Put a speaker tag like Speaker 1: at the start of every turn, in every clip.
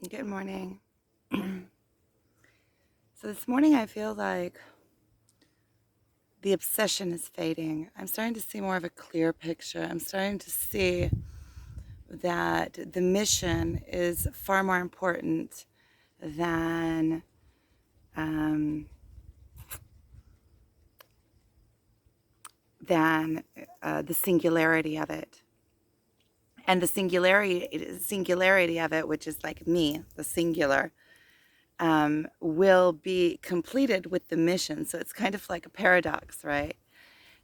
Speaker 1: Good morning. So this morning I feel like the obsession is fading. I'm starting to see more of a clear picture. I'm starting to see that the mission is far more important than um, than the singularity of it. And the singularity of it, which is like me, the singular, will be completed with the mission. So it's kind of like a paradox, right?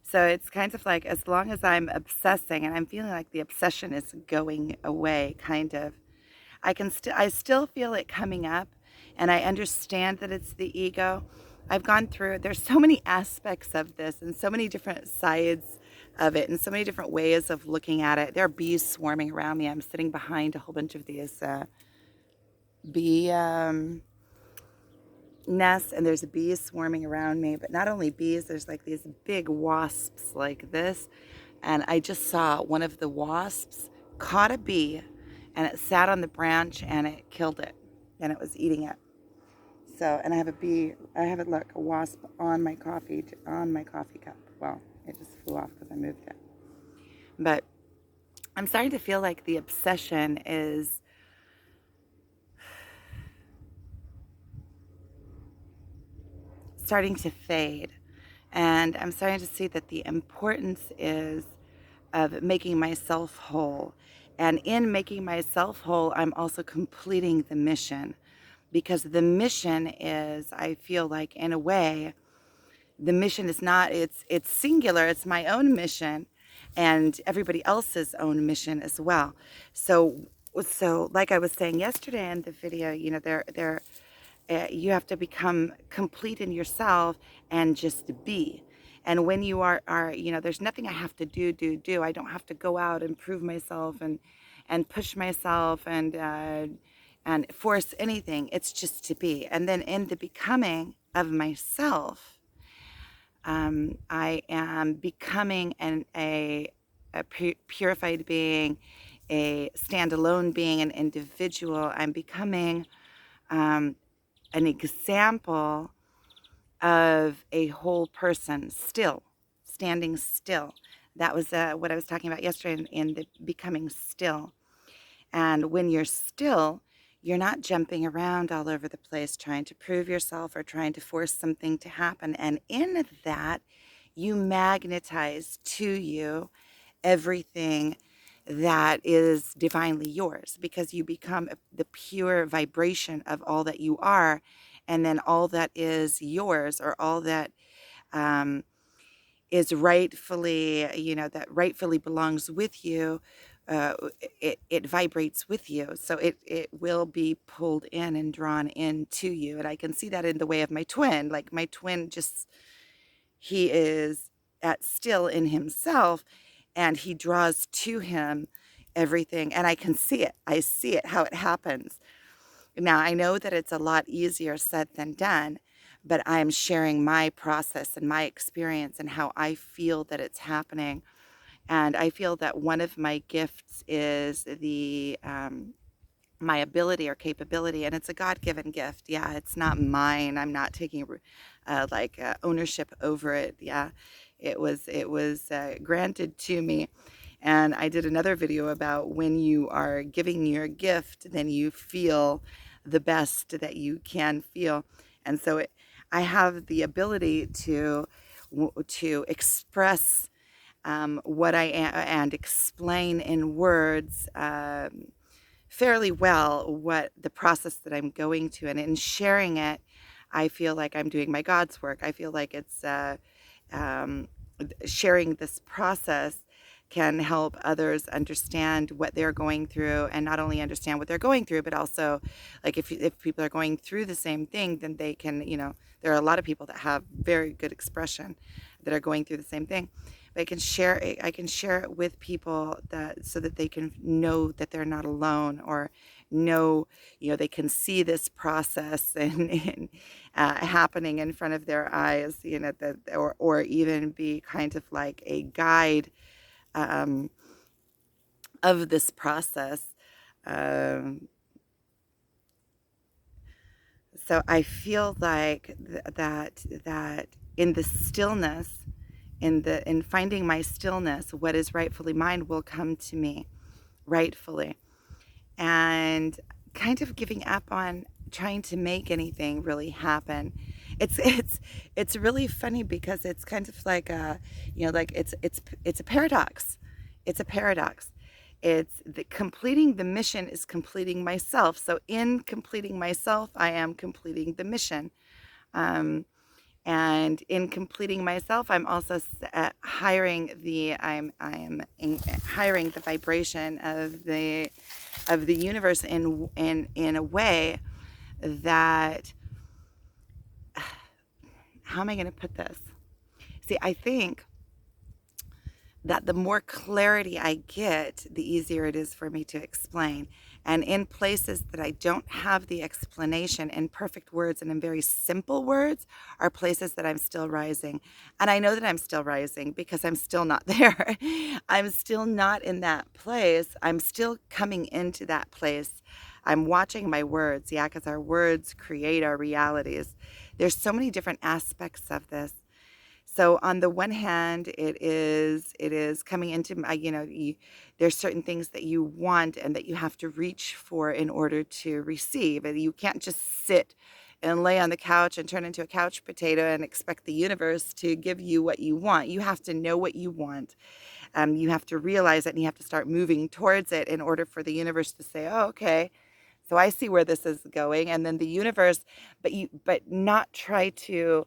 Speaker 1: So it's kind of like as long as I'm obsessing and I'm feeling like the obsession is going away, kind of, I still feel it coming up, and I understand that it's the ego. I've gone through there's so many aspects of this and so many different sides of it and so many different ways of looking at it. There are bees swarming around me. I'm sitting behind a whole bunch of these bee nests, and there's bees swarming around me, but not only bees, there's like these big wasps like this. And I just saw one of the wasps caught a bee, and it sat on the branch and it killed it, and it was eating it. So, and I have a bee, I have a wasp on my coffee cup. Well, it just flew off because I moved it. But I'm starting to feel like the obsession is starting to fade. And I'm starting to see that the importance is of making myself whole. And in making myself whole, I'm also completing the mission, because the mission is, I feel like, in a way, the mission is not, it's singular, it's my own mission and everybody else's own mission as well. So like I was saying yesterday in the video, you have to become complete in yourself and just be. And when you are there's nothing I have to do. I don't have to go out and prove myself and push myself and force anything. It's just to be. And then in the becoming of myself, I am becoming a purified being, a standalone being, an individual. I'm becoming um, an example of a whole person, still, standing still. That was what I was talking about yesterday in the becoming still. And when you're still, you're not jumping around all over the place trying to prove yourself or trying to force something to happen. And in that, you magnetize to you everything that is divinely yours, because you become the pure vibration of all that you are. And then all that is yours, or all that um, is rightfully, that rightfully belongs with you, uh, it vibrates with you. So it will be pulled in and drawn into you. And I can see that in the way of my twin. Like my twin just, he is at still in himself, and he draws to him everything. And I can see it. I see it, how it happens. Now, I know that it's a lot easier said than done, but I'm sharing my process and my experience and how I feel that it's happening. And I feel that one of my gifts is my ability or capability, and it's a God-given gift. Yeah, it's not mine. I'm not taking ownership over it. Yeah, it was granted to me. And I did another video about when you are giving your gift, then you feel the best that you can feel. And so I have the ability to express what I am and explain in words fairly well what the process that I'm going to. And in sharing it, I feel like I'm doing my God's work. I feel like it's um, sharing this process can help others understand what they're going through, and not only understand what they're going through, but also, like, if people are going through the same thing, then they can, there are a lot of people that have very good expression that are going through the same thing. But I can share it with people that so that they can know that they're not alone, or know, they can see this process and happening in front of their eyes, or even be kind of like a guide um, of this process. Um, So I feel like that in the stillness, in finding my stillness, what is rightfully mine will come to me rightfully. And kind of giving up on trying to make anything really happen. It's really funny because it's kind of like a, like it's a paradox. It's a paradox. It's the completing the mission is completing myself. So in completing myself, I am completing the mission. Um, and in completing myself, I'm also hiring the vibration of the universe in a way that, how am I going to put this? See, I think that the more clarity I get, the easier it is for me to explain. And in places that I don't have the explanation in perfect words and in very simple words are places that I'm still rising. And I know that I'm still rising because I'm still not there. I'm still not in that place. I'm still coming into that place. I'm watching my words, yeah, because our words create our realities. There's so many different aspects of this. So on the one hand, it is coming into my, there's certain things that you want and that you have to reach for in order to receive. And you can't just sit and lay on the couch and turn into a couch potato and expect the universe to give you what you want. You have to know what you want. You have to realize it, and you have to start moving towards it in order for the universe to say, "Oh, okay. So I see where this is going." And then the universe, but not try to,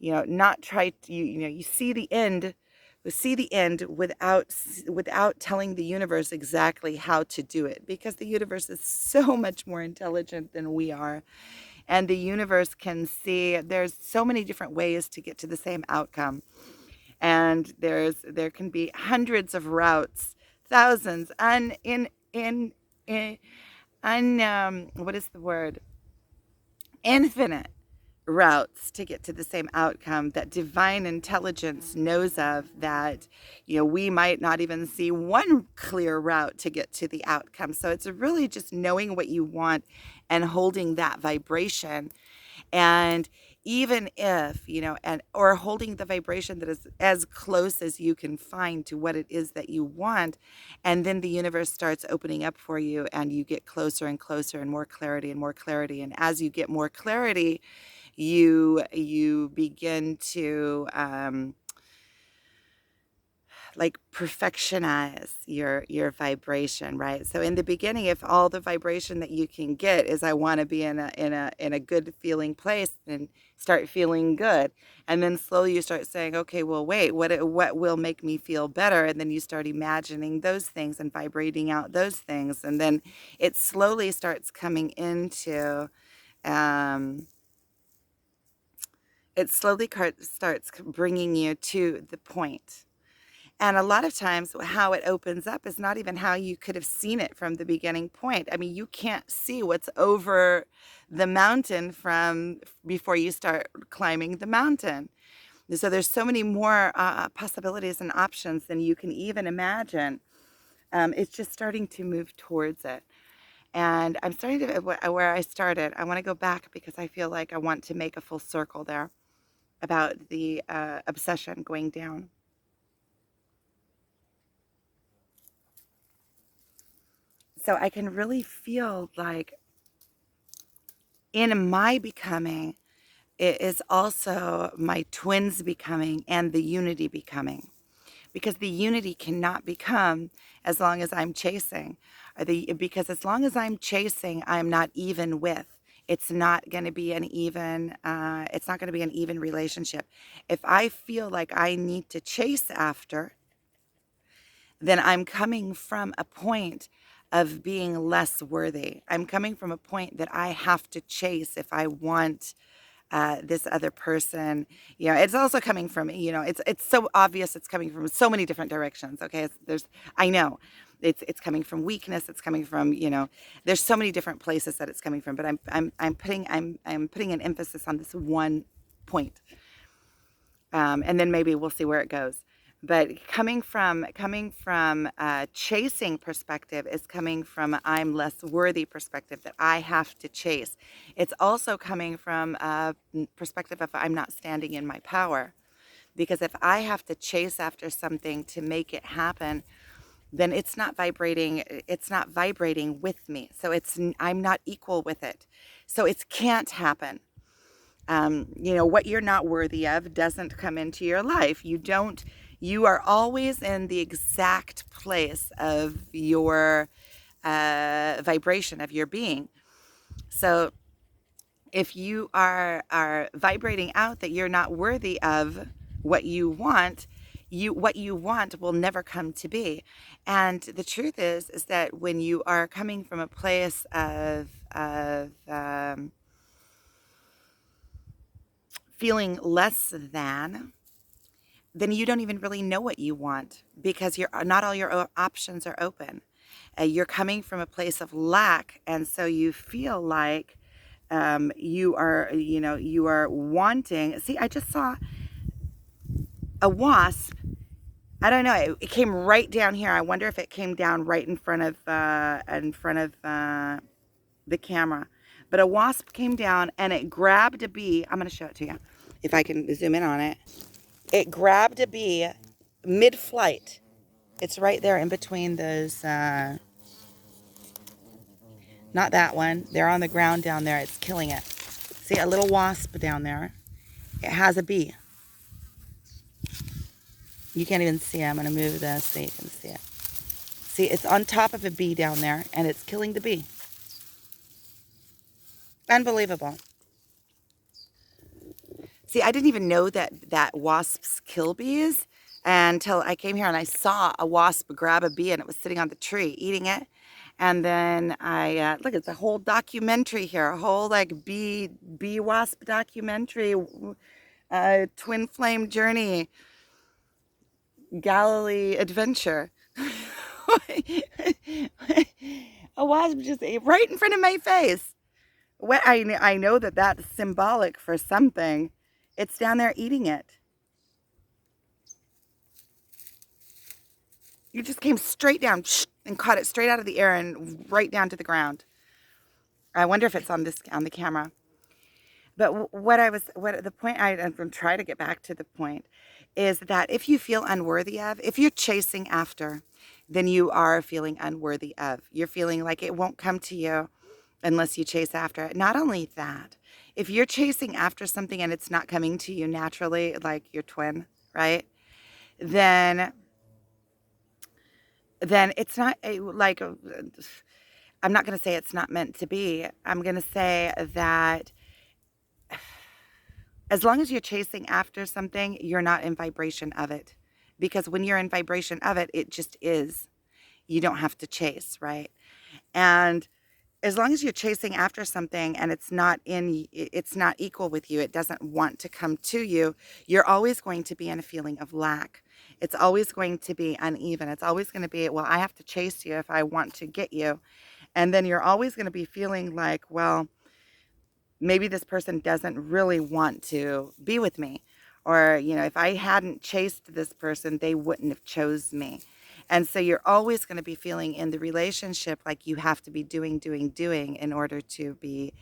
Speaker 1: not try to, you see the end without telling the universe exactly how to do it, because the universe is so much more intelligent than we are. And the universe can see there's so many different ways to get to the same outcome. And there can be hundreds of routes, thousands, what is the word? Infinite routes to get to the same outcome that divine intelligence knows of, that we might not even see one clear route to get to the outcome. So it's really just knowing what you want and holding that vibration. And even if, or holding the vibration that is as close as you can find to what it is that you want, and then the universe starts opening up for you, and you get closer and closer, and more clarity and more clarity. And as you get more clarity, you begin to like perfectionize your vibration, right? So in the beginning, if all the vibration that you can get is I want to be in a good feeling place, and start feeling good, and then slowly you start saying, okay, well, wait, what will make me feel better? And then you start imagining those things and vibrating out those things, and then it slowly starts coming into it slowly starts bringing you to the point. And a lot of times, how it opens up is not even how you could have seen it from the beginning point. I mean, you can't see what's over the mountain from before you start climbing the mountain. So there's so many more possibilities and options than you can even imagine. It's just starting to move towards it. And I'm starting to, where I started, I want to go back because I feel like I want to make a full circle there about the obsession going down. So I can really feel like in my becoming, it is also my twins becoming and the unity becoming. Because the unity cannot become as long as I'm chasing. Because as long as I'm chasing, I'm not even with. It's not going to be an even. It's not going to be an even relationship. If I feel like I need to chase after, then I'm coming from a point of being less worthy. I'm coming from a point that I have to chase if I want this other person. It's also coming from, it's so obvious. It's coming from so many different directions. Okay, I know, it's coming from weakness. It's coming from, there's so many different places that it's coming from. But I'm putting an emphasis on this one point, and then maybe we'll see where it goes. But coming from a chasing perspective is coming from I'm less worthy perspective that I have to chase. It's also coming from a perspective of I'm not standing in my power. Because if I have to chase after something to make it happen, then it's not vibrating with me. So I'm not equal with it. So it can't happen. What you're not worthy of doesn't come into your life. You are always in the exact place of your vibration of your being. So if you are vibrating out that you're not worthy of what you want, what you want will never come to be. And the truth is that when you are coming from a place of feeling less than, then you don't even really know what you want because not all your options are open. You're coming from a place of lack, and so you feel like you are wanting. See, I just saw a wasp. I don't know. It came right down here. I wonder if it came down right in front of the camera. But a wasp came down and it grabbed a bee. I'm going to show it to you if I can zoom in on it. It grabbed a bee mid-flight. It's right there in between those. Not that one. They're on the ground down there. It's killing it. See, a little wasp down there. It has a bee. You can't even see it. I'm going to move this so you can see it. See, it's on top of a bee down there, and it's killing the bee. Unbelievable. See, I didn't even know that wasps kill bees until I came here and I saw a wasp grab a bee, and it was sitting on the tree eating it. And then look, it's a whole documentary here, a whole like bee wasp documentary, twin flame journey, Galilee adventure. A wasp just ate right in front of my face. I know that that's symbolic for something. It's down there eating it. You just came straight down and caught it straight out of the air and right down to the ground. I wonder if it's on the camera. But the point I'm trying to get back to the point is that if you feel unworthy of, if you're chasing after, then you are feeling unworthy of. You're feeling like it won't come to you unless you chase after it. Not only that, if you're chasing after something and it's not coming to you naturally, like your twin, right? Then it's not I'm not going to say it's not meant to be. I'm going to say that as long as you're chasing after something, you're not in vibration of it. Because when you're in vibration of it, it just is. You don't have to chase, right? And as long as you're chasing after something and it's not equal with you, it doesn't want to come to you, you're always going to be in a feeling of lack. It's always going to be uneven. It's always going to be, well, I have to chase you if I want to get you. And then you're always going to be feeling like, well, maybe this person doesn't really want to be with me. Or, if I hadn't chased this person, they wouldn't have chose me. And so you're always going to be feeling in the relationship like you have to be doing in order to be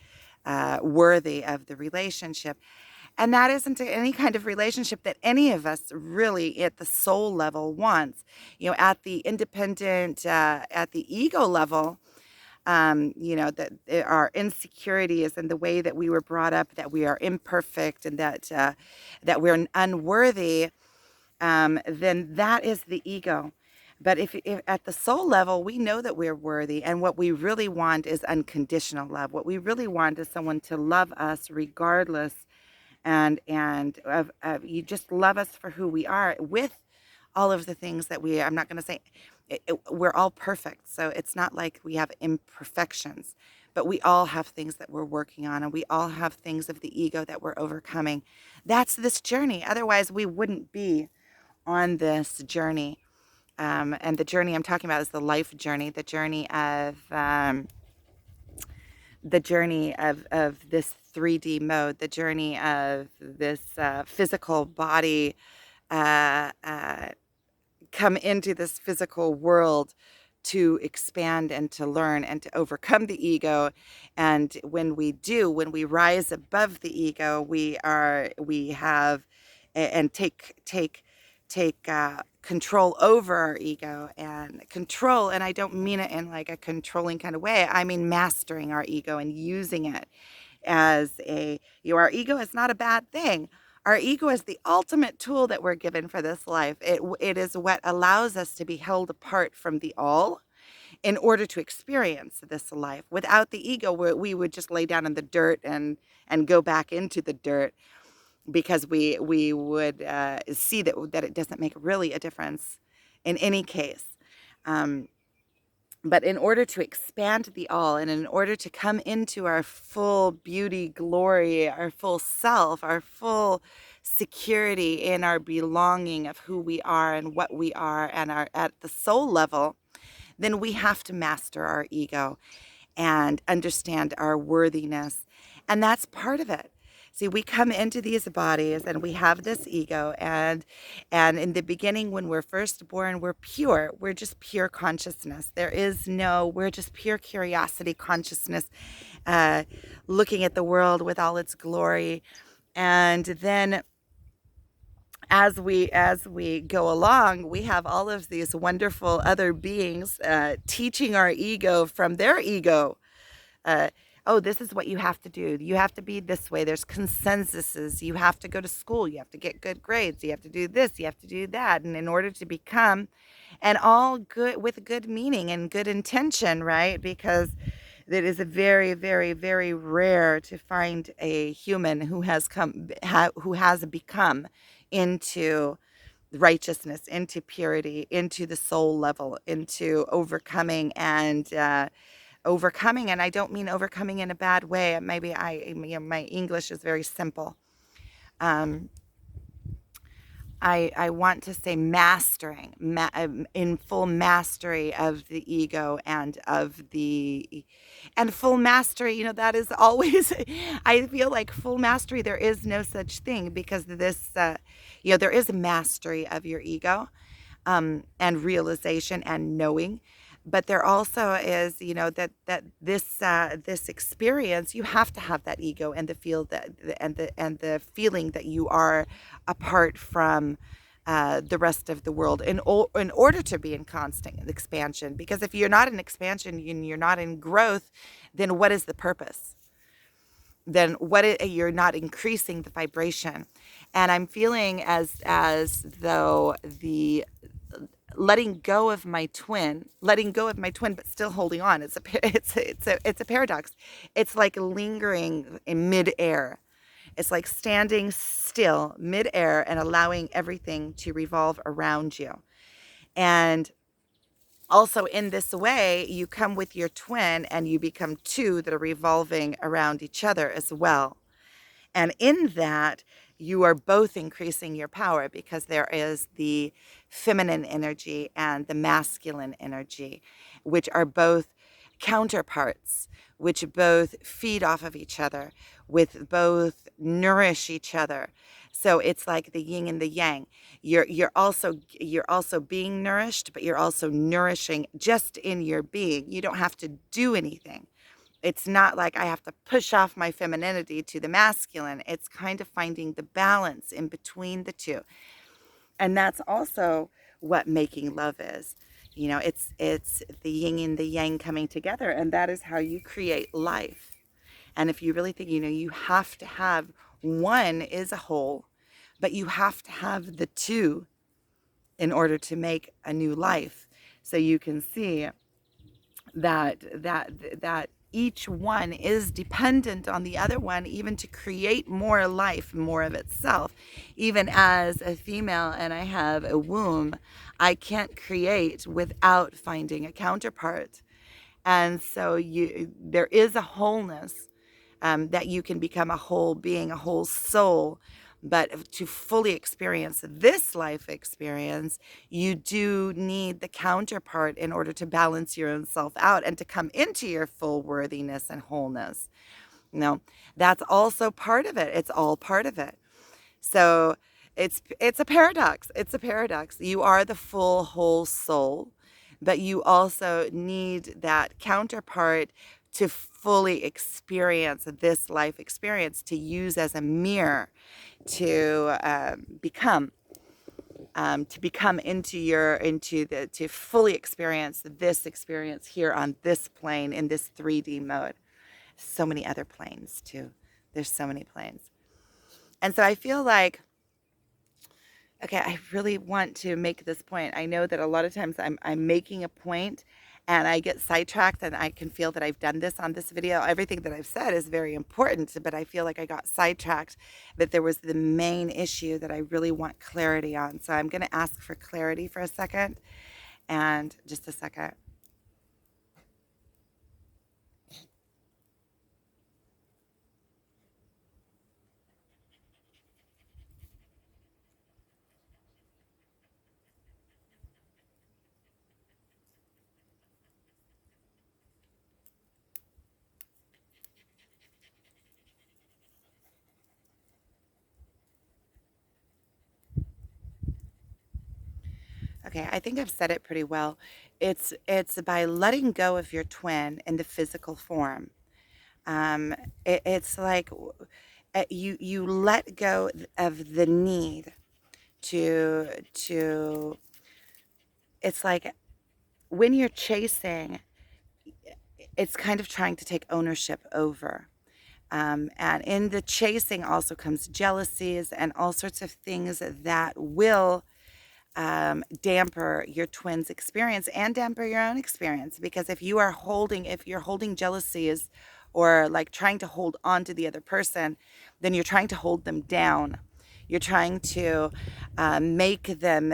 Speaker 1: worthy of the relationship. And that isn't any kind of relationship that any of us really at the soul level wants. At the independent, at the ego level, that our insecurities and the way that we were brought up, that we are imperfect and that we're unworthy, then that is the ego. But if at the soul level, we know that we're worthy, and what we really want is unconditional love. What we really want is someone to love us regardless, and of you just love us for who we are with all of the things that I'm not going to say we're all perfect. So it's not like we have imperfections, but we all have things that we're working on, and we all have things of the ego that we're overcoming. That's this journey. Otherwise, we wouldn't be on this journey. And the journey I'm talking about is the life journey, the journey of this 3D mode, the journey of this physical body come into this physical world to expand and to learn and to overcome the ego. And when we do, when we rise above the ego, we have and take control over our ego, and control. And I don't mean it in like a controlling kind of way. I mean mastering our ego and using it as our ego is not a bad thing. Our ego is the ultimate tool that we're given for this life. It is what allows us to be held apart from the all in order to experience this life. Without the ego, we would just lay down in the dirt and go back into the dirt, because we would see that it doesn't make really a difference in any case. Um, but in order to expand the all, and in order to come into our full beauty, glory, our full self, our full security in our belonging of who we are and what we are, and our at the soul level, then we have to master our ego and understand our worthiness. And that's part of it. See, we come into these bodies and we have this ego, and in the beginning, when we're first born, we're pure. We're just pure consciousness. We're just pure curiosity consciousness, uh, looking at the world with all its glory. And then as we go along, we have all of these wonderful other beings teaching our ego from their ego. uh, oh, this is what you have to do. You have to be this way. There's consensuses. You have to go to school. You have to get good grades. You have to do this. You have to do that. And in order to become, and all good with good meaning and good intention, right? Because it is a very, very, very rare to find a human who has who has become into righteousness, into purity, into the soul level, into overcoming overcoming. And I don't mean overcoming in a bad way. Maybe my English is very simple. um, I want to say mastering, in full mastery of the ego and full mastery. That is always, I feel like full mastery, there is no such thing, because there is mastery of your ego, and realization and knowing. But there also is, that this experience, you have to have that ego and the feel that and the feeling that you are apart from the rest of the world, in order to be in constant expansion. Because if you're not in expansion and you're not in growth, then what is the purpose? Then you're not increasing the vibration. And I'm feeling as though the letting go of my twin, but still holding on. It's a paradox. It's like lingering in midair. It's like standing still midair and allowing everything to revolve around you. And also, in this way, you come with your twin and you become two that are revolving around each other as well. And in that, you are both increasing your power, because there is the feminine energy and the masculine energy, which are both counterparts, which both feed off of each other, with both nourish each other. So it's like the yin and the yang. You're also being nourished, but you're also nourishing just in your being. You don't have to do anything. It's not like I have to push off my femininity to the masculine. It's kind of finding the balance in between the two. And that's also what making love is. It's the yin and the yang coming together, and that is how you create life. And if you really think, you have to have one is a whole, but you have to have the two in order to make a new life. So you can see that each one is dependent on the other one, even to create more life, more of itself. Even as a female and I have a womb, I can't create without finding a counterpart. And so there is a wholeness, that you can become a whole being, a whole soul. But to fully experience this life experience, you do need the counterpart in order to balance your own self out and to come into your full worthiness and wholeness. That's also part of it. It's all part of it. So it's a paradox. It's a paradox. You are the full whole soul, but you also need that counterpart to fully experience this life experience, to use as a mirror to become to fully experience this experience here on this plane in this 3D mode. So many other planes too. There's so many planes. And so I feel like, okay, I really want to make this point. I know that a lot of times I'm making a point and I get sidetracked, and I can feel that I've done this on this video. Everything that I've said is very important, but I feel like I got sidetracked, that there was the main issue that I really want clarity on. So I'm going to ask for clarity for a second, and just a second. Okay, I think I've said it pretty well. It's by letting go of your twin in the physical form. It's like you let go of the need to. It's like when you're chasing, it's kind of trying to take ownership over. And in the chasing also comes jealousies and all sorts of things that will damper your twin's experience and damper your own experience. Because if you're holding jealousies or like trying to hold on to the other person, then you're trying to hold them down. You're trying to make them,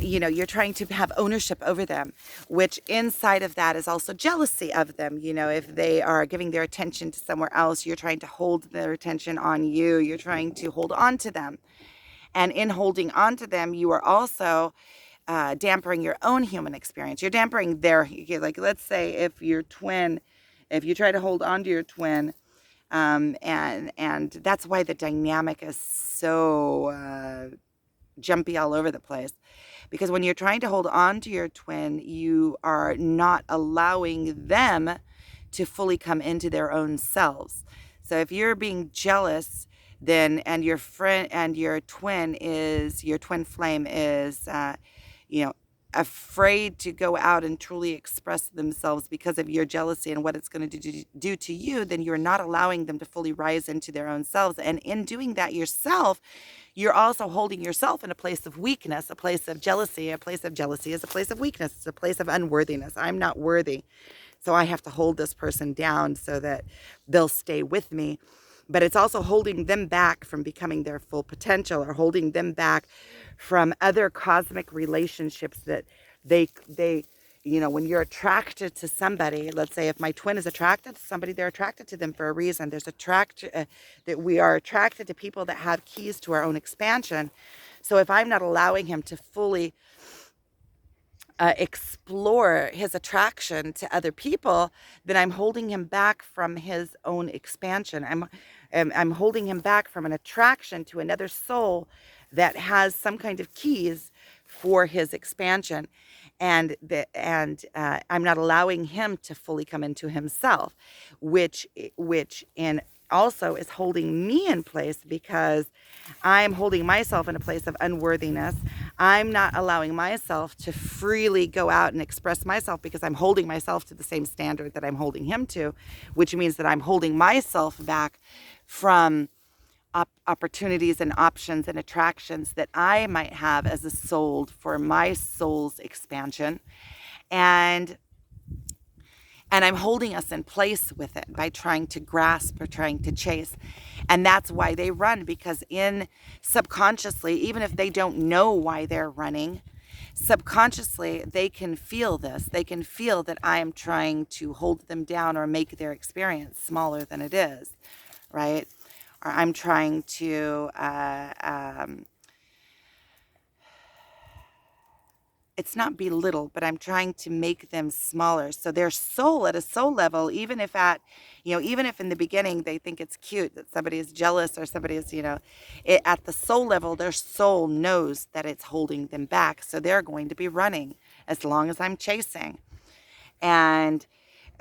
Speaker 1: you're trying to have ownership over them, which inside of that is also jealousy of them. If they are giving their attention to somewhere else, you're trying to hold their attention on you. You're trying to hold on to them. And in holding on to them, you are also dampering your own human experience. You're dampering like, let's say if you try to hold on to your twin, and that's why the dynamic is so jumpy all over the place. Because when you're trying to hold on to your twin, you are not allowing them to fully come into their own selves. So if you're being jealous, then and your friend and your twin flame is afraid to go out and truly express themselves because of your jealousy and what it's going to do to you, then you're not allowing them to fully rise into their own selves. And in doing that yourself, you're also holding yourself in a place of weakness, a place of jealousy. A place of jealousy is a place of weakness. It's a place of unworthiness. I'm not worthy, so I have to hold this person down so that they'll stay with me. But it's also holding them back from becoming their full potential, or holding them back from other cosmic relationships that they when you're attracted to somebody, let's say if my twin is attracted to somebody, they're attracted to them for a reason. There's that we are attracted to people that have keys to our own expansion. So if I'm not allowing him to fully explore his attraction to other people, then I'm holding him back from his own expansion. I'm holding him back from an attraction to another soul that has some kind of keys for his expansion, and I'm not allowing him to fully come into himself, which in also is holding me in place, because I'm holding myself in a place of unworthiness. I'm not allowing myself to freely go out and express myself because I'm holding myself to the same standard that I'm holding him to, which means that I'm holding myself back from opportunities and options and attractions that I might have as a soul for my soul's expansion. And I'm holding us in place with it by trying to grasp or trying to chase. And that's why they run, because in subconsciously, even if they don't know why they're running, subconsciously they can feel this. They can feel that I am trying to hold them down or make their experience smaller than it is, right? Or I'm trying to it's not belittle, but I'm trying to make them smaller. So their soul, at a soul level, even if even if in the beginning they think it's cute that somebody is jealous or somebody is, at the soul level, their soul knows that it's holding them back. So they're going to be running as long as I'm chasing. And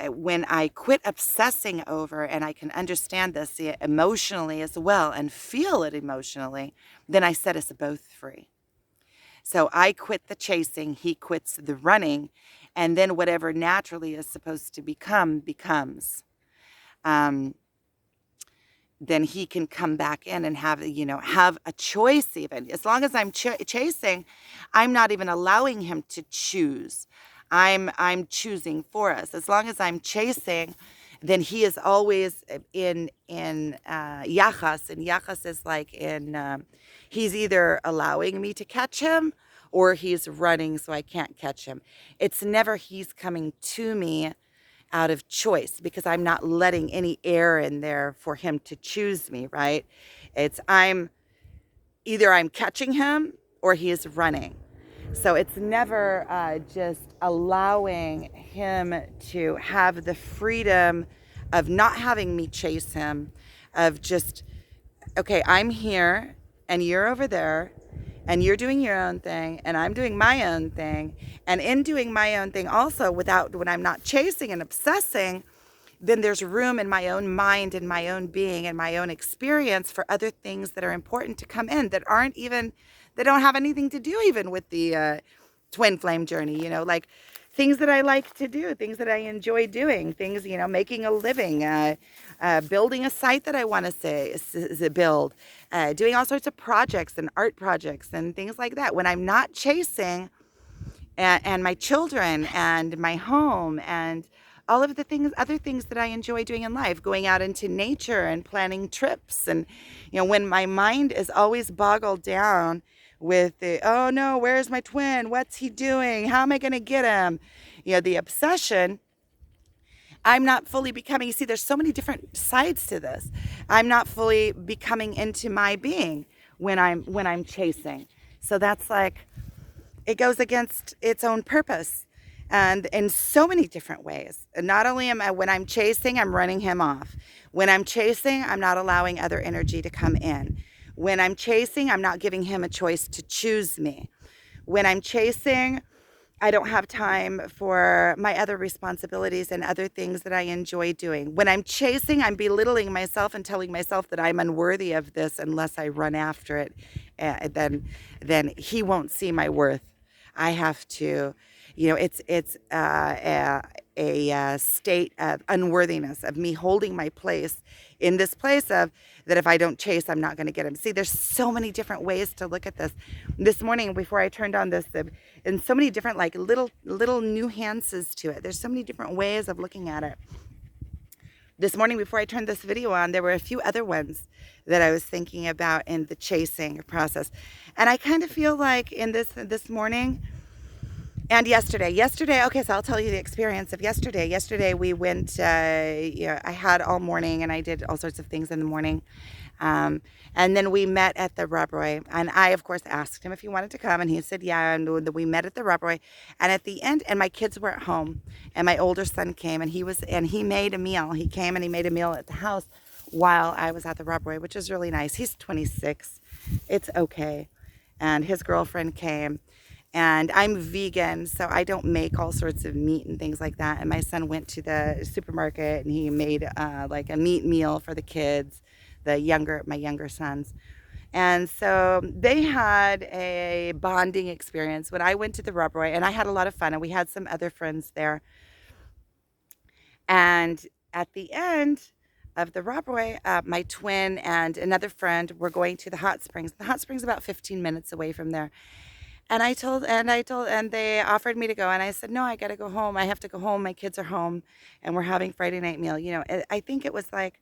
Speaker 1: when I quit obsessing over, and I can understand this emotionally as well and feel it emotionally, then I set us both free. So I quit the chasing, he quits the running, and then whatever naturally is supposed to become becomes. Um, then he can come back in and have a choice. Even as long as I'm chasing, I'm not even allowing him to choose. I'm choosing for us. As long as I'm chasing, then he is always in yachas, and yachas is like he's either allowing me to catch him or he's running so I can't catch him. It's never he's coming to me out of choice, because I'm not letting any air in there for him to choose me, right? It's I'm catching him or he is running. So it's never just allowing him to have the freedom of not having me chase him, of just, okay, I'm here and you're over there and you're doing your own thing and I'm doing my own thing. And in doing my own thing also, when I'm not chasing and obsessing, then there's room in my own mind and my own being and my own experience for other things that are important to come in that don't have anything to do even with the twin flame journey, like things that I like to do, things that I enjoy doing, things, making a living, building a site that I want to build, doing all sorts of projects and art projects and things like that. When I'm not chasing, and my children and my home and all of the other things that I enjoy doing in life, going out into nature and planning trips. And, when my mind is always boggled down with oh no, where's my twin? What's he doing? How am I going to get him? The obsession, I'm not fully becoming, you see, there's so many different sides to this. I'm not fully becoming into my being when I'm chasing. So that's like, it goes against its own purpose, and in so many different ways. And not only when I'm chasing, I'm running him off. When I'm chasing, I'm not allowing other energy to come in. When I'm chasing, I'm not giving him a choice to choose me. When I'm chasing, I don't have time for my other responsibilities and other things that I enjoy doing. When I'm chasing, I'm belittling myself and telling myself that I'm unworthy of this unless I run after it. Then he won't see my worth. I have to, it's a state of unworthiness, of me holding my place in this place of that if I don't chase, I'm not going to get him. See, there's so many different ways to look at this. This morning, before I turned on this, and so many different like little nuances to it. There's so many different ways of looking at it. This morning, before I turned this video on, there were a few other ones that I was thinking about in the chasing process. And I kind of feel like in this morning and yesterday, okay, so I'll tell you the experience of yesterday. Yesterday we went, I had all morning and I did all sorts of things in the morning. And then we met at the Rubroy, and I, of course, asked him if he wanted to come, and he said, yeah, and we met at the Rubroy. And at the end, and my kids were at home, and my older son came, and he made a meal. He came and he made a meal at the house while I was at the Rubroy, which is really nice. He's 26. It's okay. And his girlfriend came. And I'm vegan, so I don't make all sorts of meat and things like that. And my son went to the supermarket and he made like a meat meal for the kids, my younger sons. And so they had a bonding experience when I went to the Rubroy, and I had a lot of fun, and we had some other friends there. And at the end of the Rubroy, my twin and another friend were going to the hot springs. The hot springs about 15 minutes away from there. And they offered me to go. And I said, no, I got to go home. I have to go home. My kids are home and we're having Friday night meal. I think it was like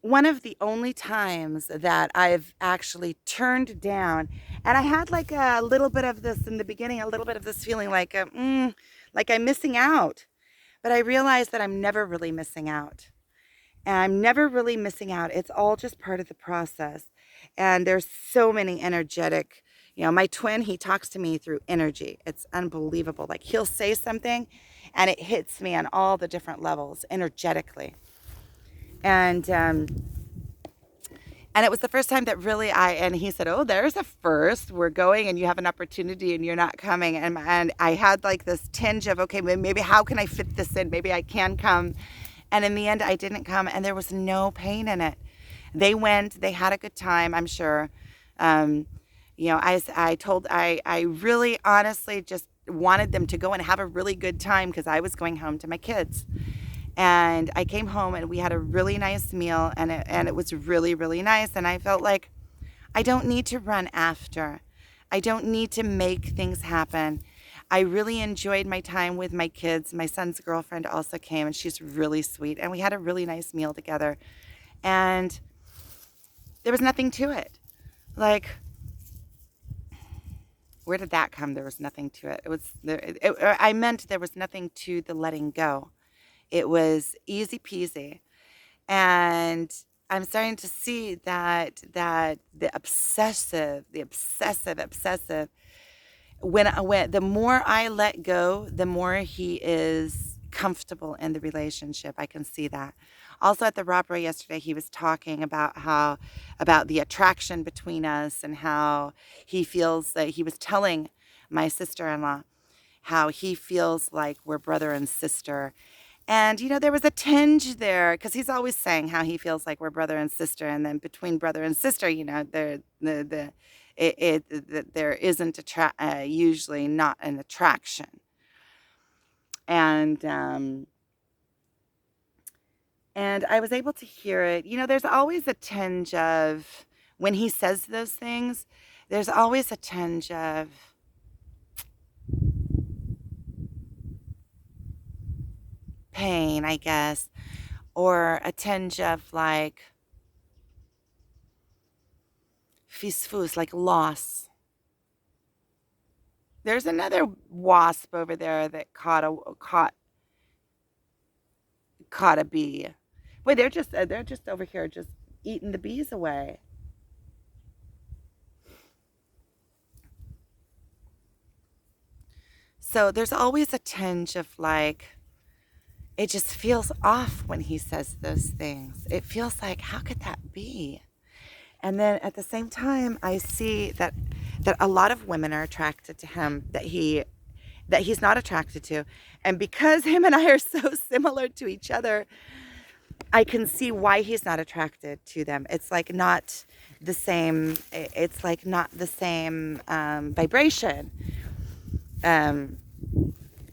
Speaker 1: one of the only times that I've actually turned down. And I had like a little bit of this in the beginning, a little bit of this feeling like I'm missing out. But I realized that I'm never really missing out. And I'm never really missing out. It's all just part of the process. And there's so many energetic, My twin, he talks to me through energy. It's unbelievable. Like, he'll say something and it hits me on all the different levels energetically. And it was the first time that really and he said, oh, there's a first. We're going and you have an opportunity and you're not coming. And I had like this tinge of, okay, maybe how can I fit this in? Maybe I can come. And in the end, I didn't come, and there was no pain in it. They went, they had a good time, I'm sure. I really honestly just wanted them to go and have a really good time because I was going home to my kids. And I came home and we had a really nice meal, and it was really, really nice. And I felt like I don't need to run after. I don't need to make things happen. I really enjoyed my time with my kids. My son's girlfriend also came, and she's really sweet. And we had a really nice meal together. And there was nothing to it. Like, where did that come? There was nothing to it. I meant there was nothing to the letting go. It was easy peasy. And I'm starting to see that the obsessive, when the more I let go, the more he is comfortable in the relationship. I can see that. Also at the robbery yesterday, he was talking about about the attraction between us, and how he feels that he was telling my sister-in-law how he feels like we're brother and sister. And, there was a tinge there, because he's always saying how he feels like we're brother and sister. And then between brother and sister, there isn't usually not an attraction. And I was able to hear it. There's always a tinge of, when he says those things, there's always a tinge of, pain, I guess, or a tinge of like fus, like loss. There's another wasp over there that caught a bee. Wait, they're just over here, just eating the bees away. So there's always a tinge of like, it just feels off when he says those things. It feels like, how could that be? And then at the same time, I see that a lot of women are attracted to him that he's not attracted to. And because him and I are so similar to each other, I can see why he's not attracted to them. It's like not the same. It's like not the same vibration.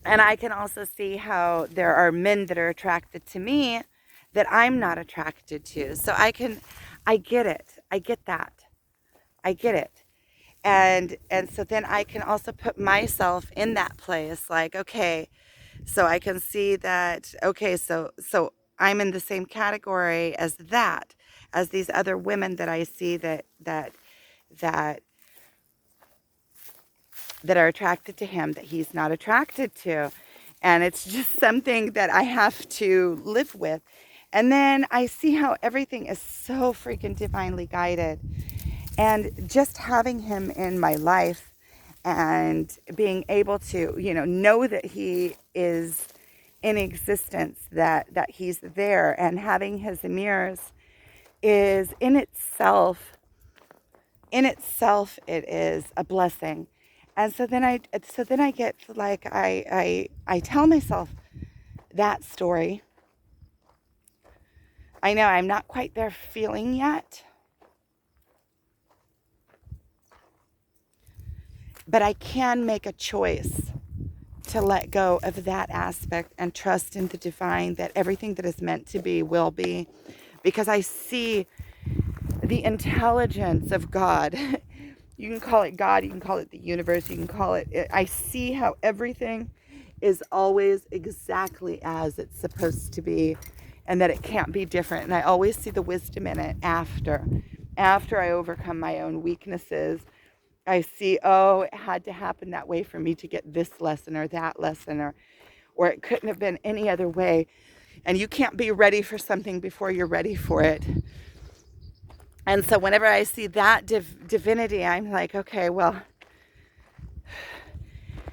Speaker 1: And I can also see how there are men that are attracted to me that I'm not attracted to. So I get it. I get that. I get it. And so then I can also put myself in that place, like, okay, so I can see that, okay, so I'm in the same category as these other women that I see that are attracted to him that he's not attracted to. And it's just something that I have to live with. And then I see how everything is so freaking divinely guided. And just having him in my life and being able to, know that he is in existence, that he's there, and having his mirrors is in itself, it is a blessing. And so then I get like, I tell myself that story. I know I'm not quite there feeling yet, but I can make a choice to let go of that aspect and trust in the divine, that everything that is meant to be will be, because I see the intelligence of God. You can call it God, you can call it the universe, you can call it, I see how everything is always exactly as it's supposed to be, and that it can't be different. And I always see the wisdom in it after I overcome my own weaknesses. I see, oh, it had to happen that way for me to get this lesson or that lesson, or it couldn't have been any other way. And you can't be ready for something before you're ready for it. And so whenever I see that divinity, I'm like, okay, well,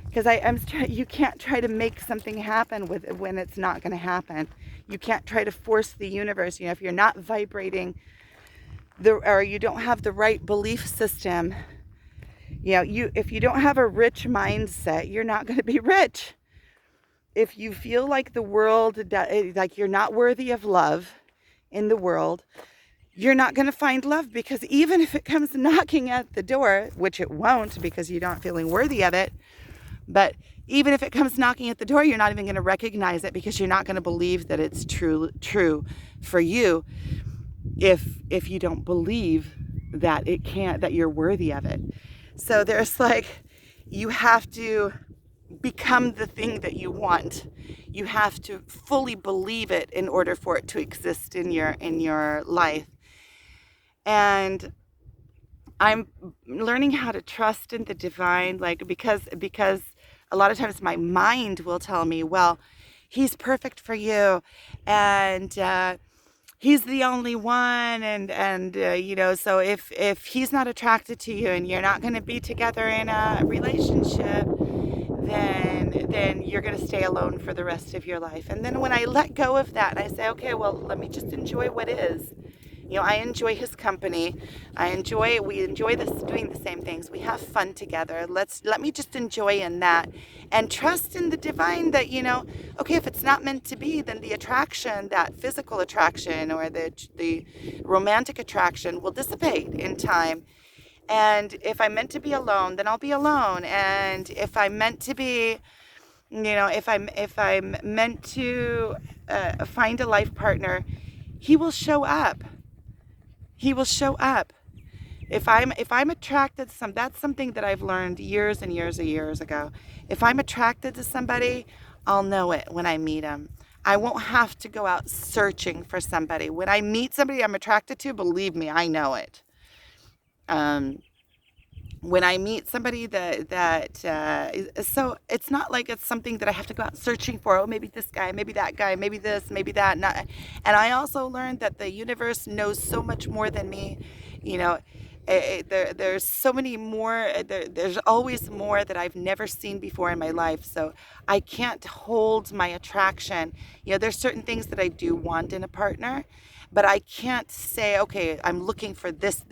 Speaker 1: because you can't try to make something happen with when it's not going to happen. You can't try to force the universe. If you're not vibrating or you don't have the right belief system, if you don't have a rich mindset, you're not going to be rich. If you feel like the world, like you're not worthy of love in the world, you're not going to find love, because even if it comes knocking at the door, which it won't because you're not feeling worthy of it, but even if it comes knocking at the door, you're not even going to recognize it, because you're not going to believe that it's true for you if you don't believe that that you're worthy of it. So there's you have to become the thing that you want. You have to fully believe it in order for it to exist in your life. And I'm learning how to trust in the divine, because a lot of times my mind will tell me, well, he's perfect for you, and he's the only one, and so if he's not attracted to you and you're not going to be together in a relationship, then you're going to stay alone for the rest of your life. And then when I let go of that and I say, okay, well, let me just enjoy what is. I enjoy his company. We enjoy doing the same things. We have fun together. Let me just enjoy in that and trust in the divine that, okay, if it's not meant to be, then the attraction, that physical attraction or the romantic attraction will dissipate in time. And if I'm meant to be alone, then I'll be alone. And if I'm meant to be, if I'm meant to find a life partner, he will show up. He will show up. If I'm attracted to that's something that I've learned years and years and years ago. If I'm attracted to somebody, I'll know it when I meet him. I won't have to go out searching for somebody. When I meet somebody I'm attracted to, believe me, I know it. When I meet somebody so it's not like it's something that I have to go out searching for. Oh, maybe this guy, maybe that guy, maybe this, maybe that. And I also learned that the universe knows so much more than me. There's so many more. There's always more that I've never seen before in my life. So I can't hold my attraction. There's certain things that I do want in a partner, but I can't say, okay, I'm looking for this,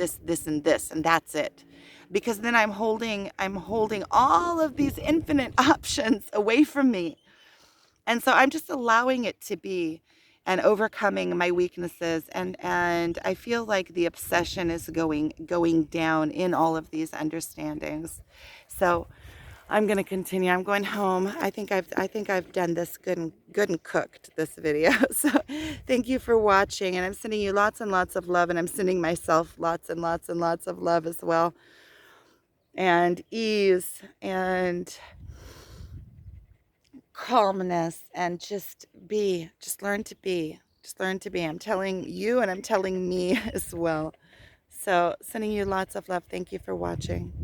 Speaker 1: and this, and that's it. Because then I'm holding all of these infinite options away from me. And so I'm just allowing it to be and overcoming my weaknesses. And I feel like the obsession is going down in all of these understandings. So I'm going to continue. I'm going home. I think I've done this good and cooked, this video. So thank you for watching, and I'm sending you lots and lots of love, and I'm sending myself lots and lots and lots of love as well, and ease and calmness, and just learn to be. I'm telling you, and I'm telling me as well. So sending you lots of love. Thank you for watching.